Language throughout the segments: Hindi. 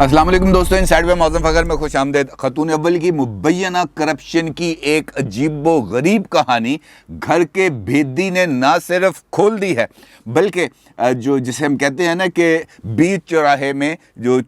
अस्सलाम वालेकुम दोस्तों, इनसाइड में मौज़म फ़खर में खुश आमदेद। ख़तून अव्वल की मुबैना करप्शन की एक अजीबो गरीब कहानी घर के भेदी ने ना सिर्फ खोल दी है, बल्कि जो जिसे हम कहते हैं ना कि बीच चौराहे में जो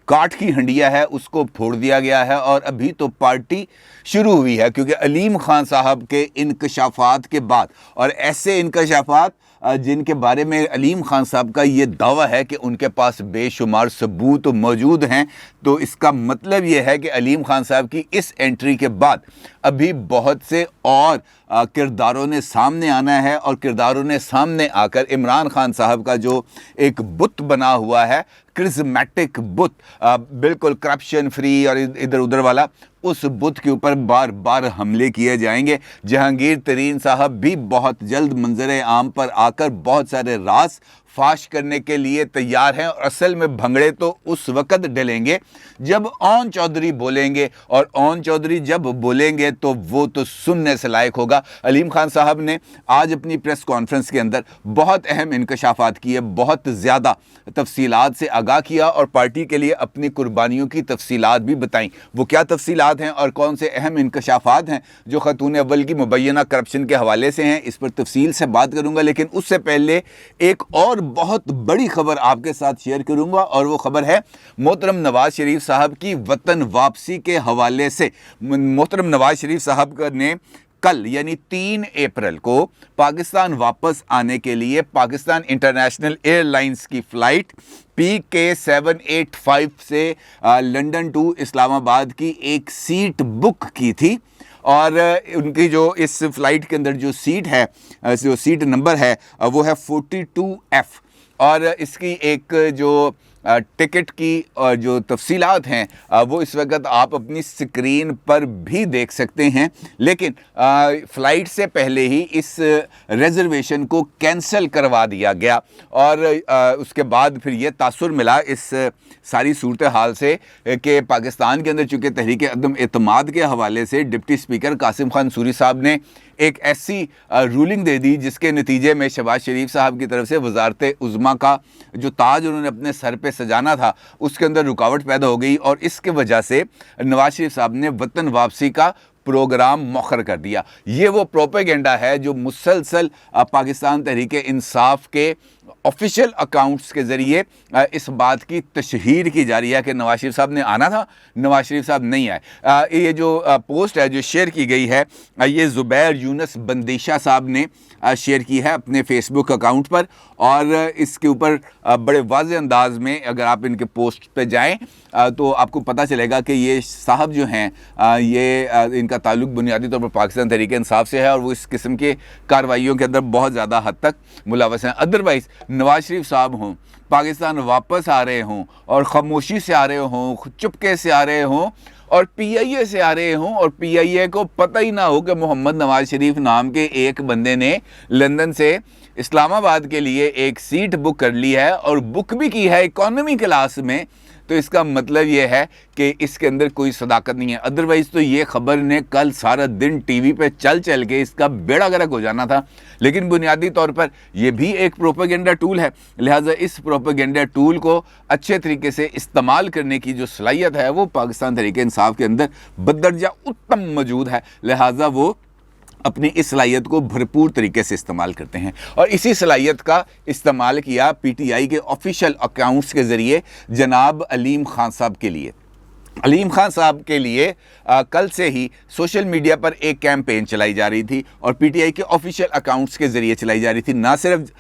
काठ की हंडिया है उसको फोड़ दिया गया है और अभी तो पार्टी शुरू हुई है। क्योंकि अलीम खान साहब के इंकशाफात के बाद, और ऐसे इंकशाफात जिनके बारे में अलीम खान साहब का ये दावा है कि उनके पास बेशुमार सबूत मौजूद हैं, तो इसका मतलब ये है कि अलीम खान साहब की इस एंट्री के बाद अभी बहुत से और किरदारों ने सामने आना है। और किरदारों ने सामने आकर इमरान खान साहब का जो एक बुत बना हुआ है, क्रिज़मेटिक बुत, बिल्कुल करप्शन फ्री और इधर उधर वाला, उस बुत के ऊपर बार बार हमले किए जाएंगे। जहांगीर तरीन साहब भी बहुत जल्द मंजर आम पर आकर बहुत सारे राज फाश करने के लिए तैयार हैं। और असल में भंगड़े तो उस वक़्त डलेंगे जब ओन चौधरी बोलेंगे, और ओन चौधरी जब बोलेंगे तो वो तो सुनने से लायक होगा। अलीम खान साहब ने आज अपनी प्रेस कॉन्फ्रेंस के अंदर बहुत अहम इंकशाफात किए, बहुत ज़्यादा तफसीलात से आगाह किया और पार्टी के लिए अपनी कुर्बानियों की तफसीलात भी बताई। वो क्या तफसीलात हैं और कौन से अहम इंकशाफात हैं जो ख़तून अव्वल की मुबैना करप्शन के हवाले से हैं, इस पर तफसील से बात करूँगा। लेकिन उससे पहले एक और बहुत बड़ी खबर आपके साथ शेयर करूंगा, और वो खबर है मोहतरम नवाज शरीफ साहब की वतन वापसी के हवाले से। मोहतरम नवाज शरीफ साहब ने कल यानी 3 अप्रैल को पाकिस्तान वापस आने के लिए पाकिस्तान इंटरनेशनल एयरलाइंस की फ़्लाइट PK785 से लंदन टू इस्लामाबाद की एक सीट बुक की थी। और उनकी जो इस फ़्लाइट के अंदर जो सीट है, जो सीट नंबर है, वो है 42F। और इसकी एक जो टिकट की और जो तफसीलात हैं वो इस वक्त आप अपनी स्क्रीन पर भी देख सकते हैं। लेकिन फ़्लाइट से पहले ही इस रिज़र्वेशन को कैंसिल करवा दिया गया, और उसके बाद फिर ये तासुर मिला इस सारी सूरत हाल से कि पाकिस्तान के अंदर चूँकि तहरीक अदम एतमाद के हवाले से डिप्टी स्पीकर कासिम खान सूरी साहब ने एक ऐसी रूलिंग दे दी जिसके नतीजे में शहबाज शरीफ साहब की तरफ से वजारत उज़्मा का जो ताज उन्होंने अपने सर पे सजाना था उसके अंदर रुकावट पैदा हो गई, और इसके वजह से नवाज शरीफ साहब ने वतन वापसी का प्रोग्राम मौखर कर दिया। ये वो प्रोपेगेंडा है जो मुसलसल पाकिस्तान तहरीक इंसाफ के ऑफिशियल अकाउंट्स के ज़रिए इस बात की तशहीर की जा रही है कि नवाज शरीफ साहब ने आना था, नवाज शरीफ साहब नहीं आए। ये जो पोस्ट है जो शेयर की गई है, ये ज़ुबैर यूनुस बंदीशा साहब ने शेयर की है अपने फेसबुक अकाउंट पर, और इसके ऊपर बड़े वाज़ेह अंदाज में अगर आप इनके पोस्ट पे जाएं तो आपको पता चलेगा कि ये साहब जो हैं ये इनका ताल्लुक़ बुनियादी तौर पर पाकिस्तान तहरीक इंसाफ से है, और वो इस किस्म के कार्रवाइयों के अंदर बहुत ज़्यादा हद तक मुलव्वस हैं। अदरवाइज़ नवाज शरीफ साहब हों, पाकिस्तान वापस आ रहे हों और ख़ामोशी से आ रहे हों, चुपके से आ रहे हों, और PIA से आ रहे हों, और PIA को पता ही ना हो कि मोहम्मद नवाज शरीफ नाम के एक बंदे ने लंदन से इस्लामाबाद के लिए एक सीट बुक कर ली है, और बुक भी की है इकॉनमी क्लास में, तो इसका मतलब ये है कि इसके अंदर कोई सदाकत नहीं है। अदरवाइज़ तो ये ख़बर ने कल सारा दिन TV पे चल चल के इसका बेड़ा गर्क हो जाना था। लेकिन बुनियादी तौर पर यह भी एक प्रोपेगेंडा टूल है, लिहाजा इस प्रोपेगेंडा टूल को अच्छे तरीके से इस्तेमाल करने की जो सलाहियत है वो पाकिस्तान तहरीक इंसाफ के अंदर बदर्जा उत्तम मौजूद है। लिहाजा वो अपनी इस सलाहियत को भरपूर तरीके से इस्तेमाल करते हैं, और इसी सलाहियत का इस्तेमाल किया PTI के ऑफिशियल अकाउंट्स के ज़रिए जनाब अलीम खान साहब के लिए। अलीम खान साहब के लिए कल से ही सोशल मीडिया पर एक कैंपेन चलाई जा रही थी, और PTI के ऑफिशियल अकाउंट्स के ज़रिए चलाई जा रही थी। ना सिर्फ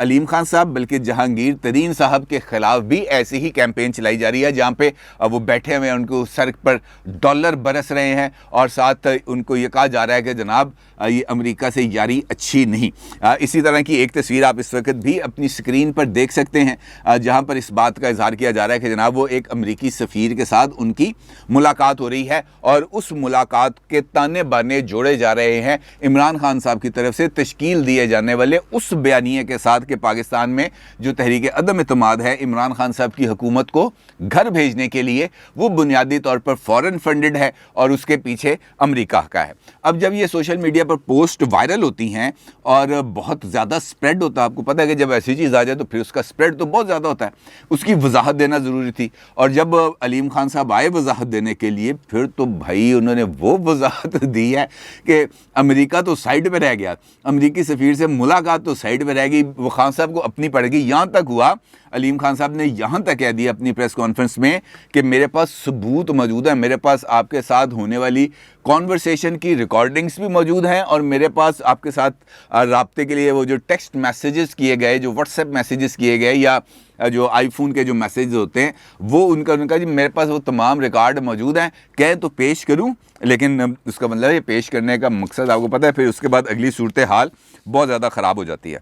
अलीम खान साहब बल्कि जहांगीर तरीन साहब के ख़िलाफ़ भी ऐसी ही कैंपेन चलाई जा रही है, जहाँ पे वो बैठे हुए हैं, उनको सर पर डॉलर बरस रहे हैं, और साथ उनको ये कहा जा रहा है कि जनाब ये अमेरिका से यारी अच्छी नहीं। इसी तरह की एक तस्वीर आप इस वक्त भी अपनी स्क्रीन पर देख सकते हैं, जहाँ पर इस बात का इजहार किया जा रहा है कि जनाब वो एक अमरीकी सफ़ीर के साथ उनकी मुलाकात हो रही है और उस मुलाकात के ताने बाने जोड़े जा रहे हैं इमरान खान साहब की तरफ से तश्कील दिए जाने वाले उस बयानिए के साथ कि पाकिस्तान में जो तहरीक अदम इत्मीनाद है इमरान खान साहब की हुकूमत को घर भेजने के लिए, वो बुनियादी तौर पर फॉरेन फंडेड है और उसके पीछे अमेरिका का है। अब जब ये सोशल मीडिया पर पोस्ट वायरल होती हैं और बहुत ज़्यादा स्प्रेड होता है, आपको पता है कि जब ऐसी चीज़ आ जाए तो फिर उसका स्प्रेड तो बहुत ज़्यादा होता है, उसकी वजाहत देना ज़रूरी थी। और जब अलीम खान साहब आए वजाहत देने के लिए, फिर तो भाई उन्होंने वो वजाहत दी है कि अमेरिका तो साइड पर रह गया, अमेरिकी सफ़ीर से मुलाकात तो साइड पर रह गई, वो खान साहब को अपनी पड़ गई। यहाँ तक हुआ अलीम खान साहब ने यहाँ तक कह दिया अपनी प्रेस कॉन्फ्रेंस में कि मेरे पास सबूत मौजूद है, मेरे पास आपके साथ होने वाली कॉन्वर्सेशन की रिकॉर्डिंग्स भी मौजूद हैं और मेरे पास आपके साथ राब्ते के लिए वो जो टेक्स्ट मैसेजेस किए गए, जो व्हाट्सएप मैसेजेस किए गए या जो आईफोन के जो मैसेज होते हैं वो उनका जी मेरे पास वो तमाम रिकॉर्ड मौजूद हैं, कहें तो पेश करूं। लेकिन उसका मतलब ये पेश करने का मकसद आपको पता है, फिर उसके बाद अगली सूरत हाल बहुत ज़्यादा ख़राब हो जाती है।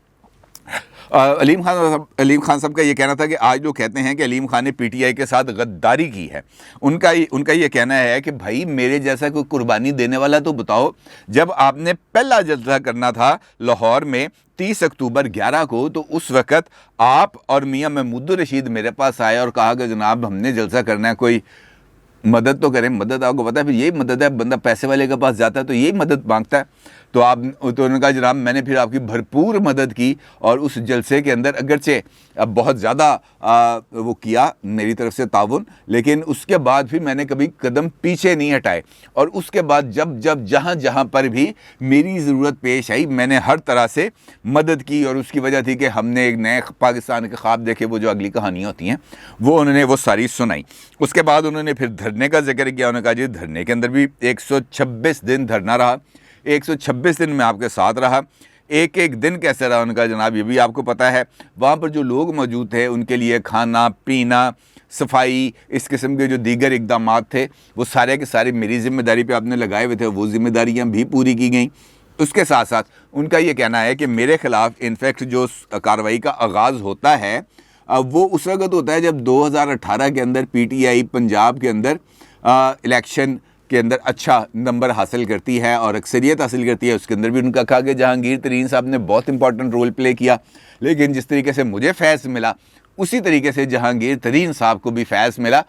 अलीम खान साहब का ये कहना था कि आज लोग कहते हैं कि अलीम खान ने पीटीआई के साथ गद्दारी की है। उनका ये कहना है कि भाई मेरे जैसा कोई कुर्बानी देने वाला तो बताओ। जब आपने पहला जलसा करना था लाहौर में 30 अक्टूबर 11 को, तो उस वक़्त आप और मियाँ महमूदुर रशीद मेरे पास आए और कहा कि जनाब हमने जलसा करना है, कोई मदद तो करें। मदद आपको पता है फिर यही मदद है, बंदा पैसे वाले के पास जाता है तो यही मदद मांगता है। तो उन्होंने कहा जनाब मैंने फिर आपकी भरपूर मदद की और उस जलसे के अंदर अगरचे अब बहुत ज़्यादा वो किया मेरी तरफ से ताउन, लेकिन उसके बाद फिर मैंने कभी कदम पीछे नहीं हटाए। और उसके बाद जब जहाँ जहाँ पर भी मेरी ज़रूरत पेश आई मैंने हर तरह से मदद की और उसकी वजह थी कि हमने एक नए पाकिस्तान के ख्वाब देखे, वो जो अगली कहानियाँ होती हैं वो उन्होंने वो सारी सुनाई। उसके बाद उन्होंने फिर धरने का जिक्र किया। उन्होंने कहा जी धरने के अंदर भी 126 दिन धरना रहा, 126 दिन में आपके साथ रहा। एक एक दिन कैसे रहा उनका जनाब ये भी आपको पता है। वहाँ पर जो लोग मौजूद थे उनके लिए खाना पीना सफाई इस किस्म के जो दीगर इकदाम थे वो सारे के सारे मेरी ज़िम्मेदारी पे आपने लगाए हुए थे, वो ज़िम्मेदारियाँ भी पूरी की गई। उसके साथ साथ उनका ये कहना है कि मेरे ख़िलाफ़ इनफैक्ट जो कार्रवाई का आगाज़ होता है वो उस वक्त होता है जब 2018 के अंदर पीटीआई पंजाब के अंदर इलेक्शन के अंदर अच्छा नंबर हासिल करती है और अक्सरियत हासिल करती है। उसके अंदर भी उनका कहा कि जहांगीर तरीन साहब ने बहुत इंपॉर्टेंट रोल प्ले किया, लेकिन जिस तरीके से मुझे फैज़ मिला उसी तरीके से जहांगीर तरीन साहब को भी फैज़ मिला।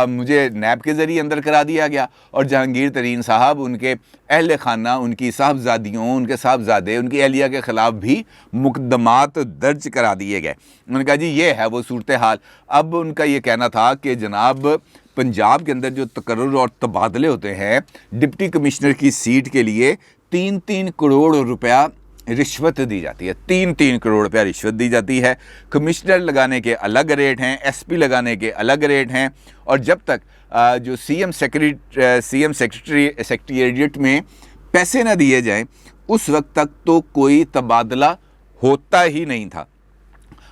मुझे नैब के ज़रिए अंदर करा दिया गया और जहांगीर तरीन साहब उनके अहल खाना, उनकी साहबजादियों, उनके साहबजादे, उनकी अहलिया के ख़िलाफ़ भी मुकदमात दर्ज करा दिए गए। उन्होंने कहा जी ये है वो सूरत हाल। अब उनका ये कहना था कि जनाब पंजाब के अंदर जो तकर्रुर और तबादले होते हैं, डिप्टी कमिश्नर की सीट के लिए 3-3 करोड़ रुपया रिश्वत दी जाती है, 3-3 करोड़ रुपया रिश्वत दी जाती है। कमिश्नर लगाने के अलग रेट हैं, एसपी लगाने के अलग रेट हैं। और जब तक जो सीएम सेक्रेटेरिएट में पैसे ना दिए जाएं उस वक्त तक तो कोई तबादला होता ही नहीं था।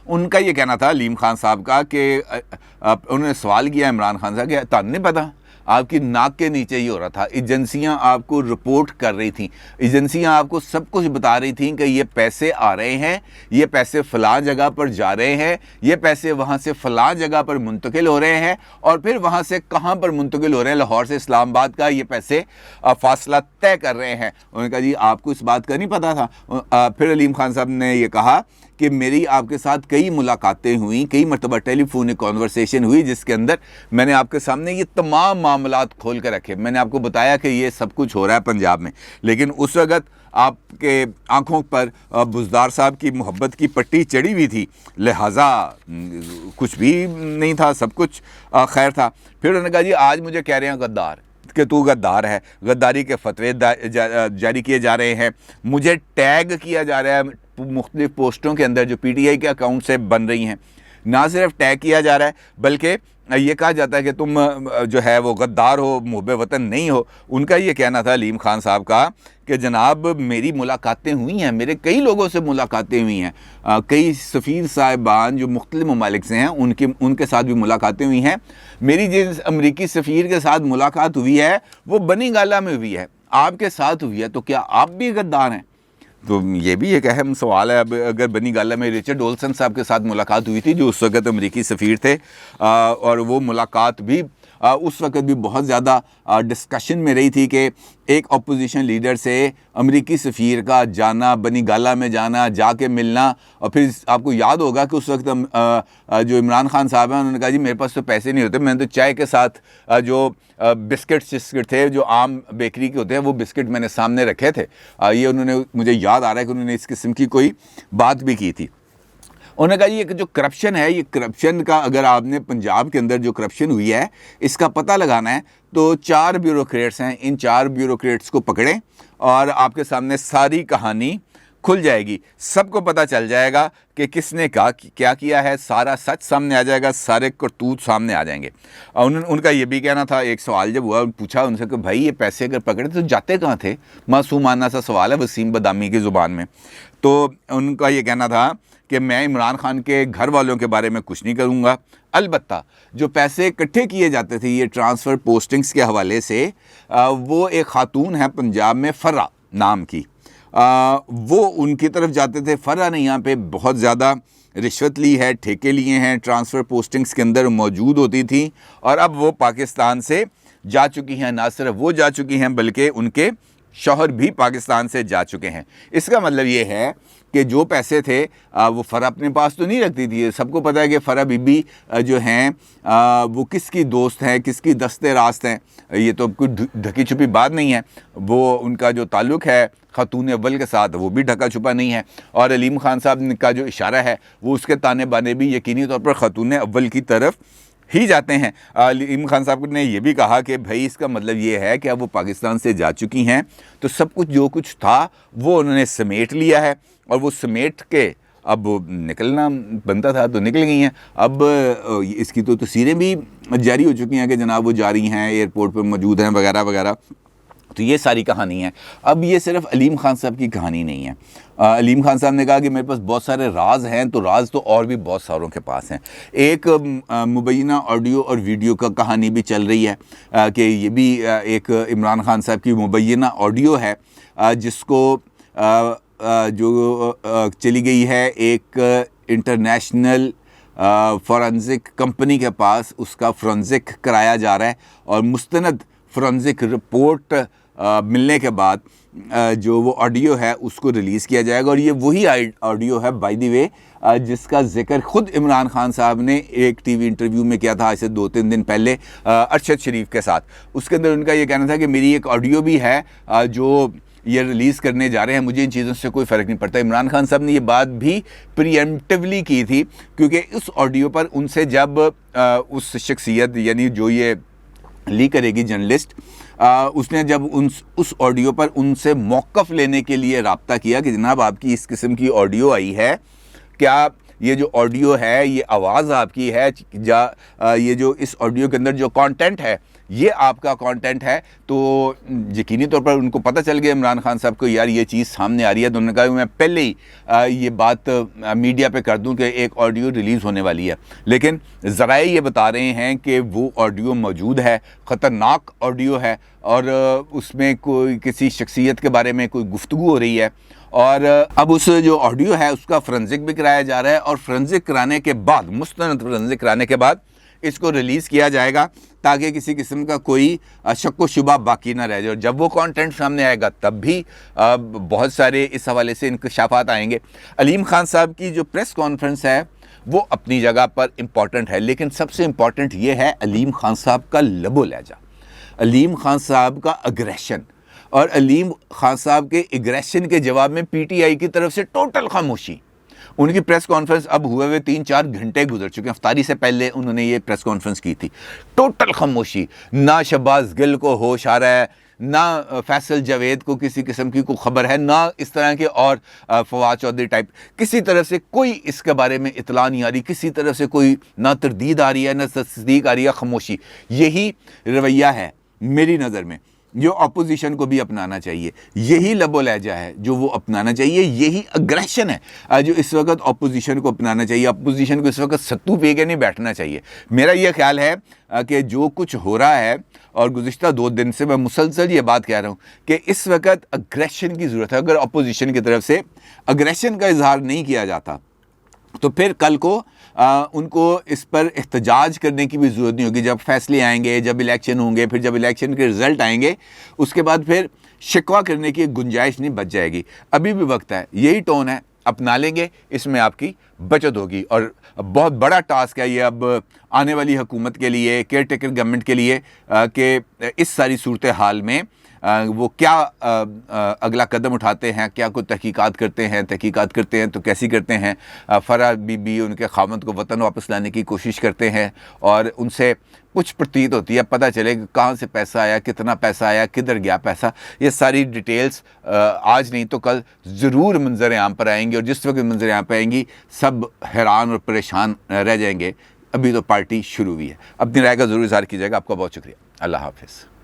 उनका ये कहना था अलीम खान साहब का कि उन्होंने सवाल किया इमरान खान साहब कि तान नहीं पता, आपकी नाक के नीचे ही हो रहा था, एजेंसियां आपको रिपोर्ट कर रही थी, एजेंसियां आपको सब कुछ बता रही थी कि ये पैसे आ रहे हैं, ये पैसे फ़लाँ जगह पर जा रहे हैं, ये पैसे वहाँ से फ़लाँ जगह पर मुंतकिल हो रहे हैं और फिर वहाँ से कहाँ पर मुंतकिल हो रहे हैं, लाहौर से इस्लामाबाद का ये पैसे फासला तय कर रहे हैं। उन्होंने कहा जी आपको इस बात का नहीं पता था। फिर अलीम खान साहब ने ये कहा कि मेरी आपके साथ कई मुलाकातें हुई, कई मरतबा टेलीफोनिक कॉन्वर्सेशन हुई जिसके अंदर मैंने आपके सामने ये तमाम मामलात खोल कर रखे। मैंने आपको बताया कि ये सब कुछ हो रहा है पंजाब में, लेकिन उस वक़्त आपके आंखों पर बुज़दार साहब की मोहब्बत की पट्टी चढ़ी हुई थी, लिहाजा कुछ भी नहीं था, सब कुछ खैर था। फिर उन्होंने कहा जी आज मुझे कह रहे हैं गद्दार कि तू गद्दार है, गद्दारी के फतवे जारी किए जा रहे हैं, मुझे टैग किया जा रहा है मुख्तलिफ पोस्टों के अंदर जो पीटीआई के अकाउंट से बन रही हैं। ना सिर्फ टैग किया जा रहा है बल्कि ये कहा जाता है कि तुम जो है वो गद्दार हो, मुहब्बे वतन नहीं हो। उनका ये कहना था अलीम खान साहब का कि जनाब मेरी मुलाकातें हुई हैं, मेरे कई लोगों से मुलाकातें हुई हैं, कई सफ़ीर साहिबान जो मुख्तलिफ ममालिक से हैं उनके साथ भी मुलाकातें हुई हैं। मेरी जिस अमरीकी सफ़ीर के साथ मुलाकात हुई है वो बनी गाला में हुई है, आपके साथ हुई है, तो क्या आप भी गद्दार हैं? तो ये भी एक अहम सवाल है। अब अगर बनी गाला में रिचर्ड ओल्सन साहब के साथ मुलाकात हुई थी जो उस वक़्त अमरीकी सफ़ीर थे और वो मुलाकात भी उस वक्त भी बहुत ज़्यादा डिस्कशन में रही थी कि एक अपोजिशन लीडर से अमेरिकी सफ़ीर का जाना, बनी गाला में जाना, जाके मिलना, और फिर आपको याद होगा कि उस वक्त जो इमरान खान साहब हैं उन्होंने कहा जी मेरे पास तो पैसे नहीं होते, मैंने तो चाय के साथ जो बिस्किट थे जो आम बेकरी के होते हैं वो बिस्किट मैंने सामने रखे थे। ये उन्होंने, मुझे याद आ रहा है कि उन्होंने इस किस्म की कोई बात भी की थी। उन्होंने कहा ये जो करप्शन है, ये करप्शन का, अगर आपने पंजाब के अंदर जो करप्शन हुई है इसका पता लगाना है तो 4 ब्यूरोक्रेट्स हैं, इन 4 ब्यूरोक्रेट्स को पकड़ें और आपके सामने सारी कहानी खुल जाएगी। सबको पता चल जाएगा कि किसने क्या किया है, सारा सच सामने आ जाएगा, सारे करतूत सामने आ जाएंगे। और उनका ये भी कहना था, एक सवाल जब हुआ पूछा उनसे कि भाई ये पैसे अगर पकड़े तो जाते कहाँ थे, मासूमाना सा सवाल है वसीम बदामी की ज़ुबान में। तो उनका ये कहना था कि मैं इमरान खान के घर वालों के बारे में कुछ नहीं करूँगा, अलबत्ता जो पैसे इकट्ठे किए जाते थे ये ट्रांसफ़र पोस्टिंग्स के हवाले से, वो एक ख़ातून है पंजाब में फ़र्रा नाम की, वो उनकी तरफ जाते थे। फ़र्रा ने यहाँ पे बहुत ज़्यादा रिश्वत ली है, ठेके लिए हैं, ट्रांसफ़र पोस्टिंग्स के अंदर मौजूद होती थी, और अब वो पाकिस्तान से जा चुकी हैं। ना सिर्फ वो जा चुकी हैं बल्कि उनके शौहर भी पाकिस्तान से जा चुके हैं। इसका मतलब ये है कि जो पैसे थे वो फ़रा अपने पास तो नहीं रखती थी। सबको पता है कि फ़रा बीबी जो हैं वो किसकी दोस्त हैं, किसकी दस्ते रास्त हैं, ये तो कोई ढकी छुपी बात नहीं है। वो उनका जो ताल्लुक़ है ख़ातून अव्वल के साथ वो भी ढका छुपा नहीं है, और अलीम खान साहब का जो इशारा है वो उसके ताने बाने भी यकीनी तौर पर ख़ातून अव्वल की तरफ ही जाते हैं। अलीम खान साहब ने ये भी कहा कि भाई इसका मतलब ये है कि अब वो पाकिस्तान से जा चुकी हैं तो सब कुछ जो कुछ था वो उन्होंने समेट लिया है, और वो समेट के अब निकलना बनता था तो निकल गई हैं। अब इसकी तो तस्वीरें भी जारी हो चुकी हैं कि जनाब वो जा रही हैं, एयरपोर्ट पर मौजूद हैं वगैरह वगैरह। तो ये सारी कहानी है। अब ये सिर्फ अलीम खान साहब की कहानी नहीं है। अलीम खान साहब ने कहा कि मेरे पास बहुत सारे राज हैं, तो राज तो और भी बहुत सारों के पास हैं। एक मुबैना ऑडियो और वीडियो का कहानी भी चल रही है कि ये भी एक इमरान खान साहब की मुबैना ऑडियो है जिसको जो चली गई है एक इंटरनेशनल फॉरेंसिक कंपनी के पास, उसका फोरेंसिक कराया जा रहा है, और मुस्तनद फोरेंसिक रिपोर्ट मिलने के बाद जो वो ऑडियो है उसको रिलीज़ किया जाएगा। और ये वही ऑडियो है बाय द वे जिसका जिक्र खुद इमरान खान साहब ने एक टीवी इंटरव्यू में किया था आज से 2-3 दिन पहले अरशद शरीफ के साथ। उसके अंदर उनका ये कहना था कि मेरी एक ऑडियो भी है जो ये रिलीज़ करने जा रहे हैं, मुझे इन चीज़ों से कोई फ़र्क नहीं पड़ता। इमरान खान साहब ने ये बात भी प्रीएम्प्टिवली की थी, क्योंकि उस ऑडियो पर उनसे जब उस शख्सियत यानी जो ये लीक करेगी जर्नलिस्ट, उसने जब उस ऑडियो पर उनसे मौक़िफ़ लेने के लिए रब्ता किया कि जनाब आपकी इस किस्म की ऑडियो आई है, क्या ये जो ऑडियो है ये आवाज़ आपकी है, ये जो इस ऑडियो के अंदर जो कंटेंट है ये आपका कंटेंट है। तो यकीनी तौर पर उनको पता चल गया इमरान खान साहब को यार ये चीज़ सामने आ रही है, तो उन्होंने कहा मैं पहले ही ये बात मीडिया पे कर दूं कि एक ऑडियो रिलीज़ होने वाली है। लेकिन ज़राए ये बता रहे हैं कि वो ऑडियो मौजूद है, ख़तरनाक ऑडियो है, और उसमें कोई किसी शख्सियत के बारे में कोई गुफ्तगू हो रही है। और अब उस जो ऑडियो है उसका फोरेंसिक भी कराया जा रहा है, और फोरेंसिक कराने के बाद, मुस्तनद फोरेंसिक कराने के बाद इसको रिलीज़ किया जाएगा ताकि किसी किस्म का कोई शक व शुबा बाकी ना रह जाए। और जब वो कंटेंट सामने आएगा तब भी बहुत सारे इस हवाले से इंकशाफात आएंगे। अलीम खान साहब की जो प्रेस कॉन्फ्रेंस है वो अपनी जगह पर इम्पॉर्टेंट है, लेकिन सबसे इम्पॉर्टेंट ये है अलीम खान साहब का लबो लहजा, अलीम खान साहब का अग्रेशन, और अलीम खान साहब के एग्रेशन के जवाब में पीटीआई की तरफ से टोटल खामोशी। उनकी प्रेस कॉन्फ्रेंस अब हुए हुए 3-4 घंटे गुजर चुके हैं, इफ्तारी से पहले उन्होंने ये प्रेस कॉन्फ्रेंस की थी। टोटल खामोशी, ना शहबाज गिल को होश आ रहा है, ना फैसल जावेद को किसी किस्म की कोई खबर है, ना इस तरह के और फवाद चौधरी टाइप किसी तरफ से कोई इसके बारे में इतला नहीं आ रही, किसी तरफ से कोई ना तरदीद आ रही है ना तस्दीक आ रही है, खामोशी। यही रवैया है मेरी नज़र में जो अपोजिशन को भी अपनाना चाहिए, यही लबो लहजा है जो वो अपनाना चाहिए, यही अग्रेशन है जो इस वक्त अपोजिशन को अपनाना चाहिए। अपोजिशन को इस वक्त सत्तू पी के नहीं बैठना चाहिए। मेरा ये ख्याल है कि जो कुछ हो रहा है, और गुज़िश्ता 2 दिन से मैं मुसलसल ये बात कह रहा हूँ कि इस वक्त अग्रेशन की ज़रूरत है। अगर अपोजिशन की तरफ से अग्रेशन का इजहार नहीं किया जाता तो फिर कल को उनको इस पर एहतजाज करने की भी ज़रूरत नहीं होगी। जब फैसले आएंगे, जब इलेक्शन होंगे, फिर जब इलेक्शन के रिज़ल्ट आएंगे, उसके बाद फिर शिकवा करने की गुंजाइश नहीं बच जाएगी। अभी भी वक्त है, यही टोन है, अपना लेंगे, इसमें आपकी बचत होगी। और बहुत बड़ा टास्क है ये अब आने वाली हुकूमत के लिए, केयर टेकर गवर्नमेंट के लिए, कि इस सारी सूरत हाल में वो क्या अगला कदम उठाते हैं, क्या कोई तहकीकात करते हैं तो कैसी करते हैं। फ़राह बीबी उनके खामद को वतन वापस लाने की कोशिश करते हैं और उनसे कुछ प्रतीत होती है, पता चले कहाँ से पैसा आया, कितना पैसा आया, किधर गया पैसा। ये सारी डिटेल्स आज नहीं तो कल ज़रूर मंजर आम पर आएंगी, और जिस वक्त मंजर आम पर आएंगी सब हैरान और परेशान रह जाएंगे। अभी तो पार्टी शुरू हुई है। अपनी राय का ज़रूर इज़हार कीजिएगा। आपका बहुत शुक्रिया। अल्लाह हाफ़िज़।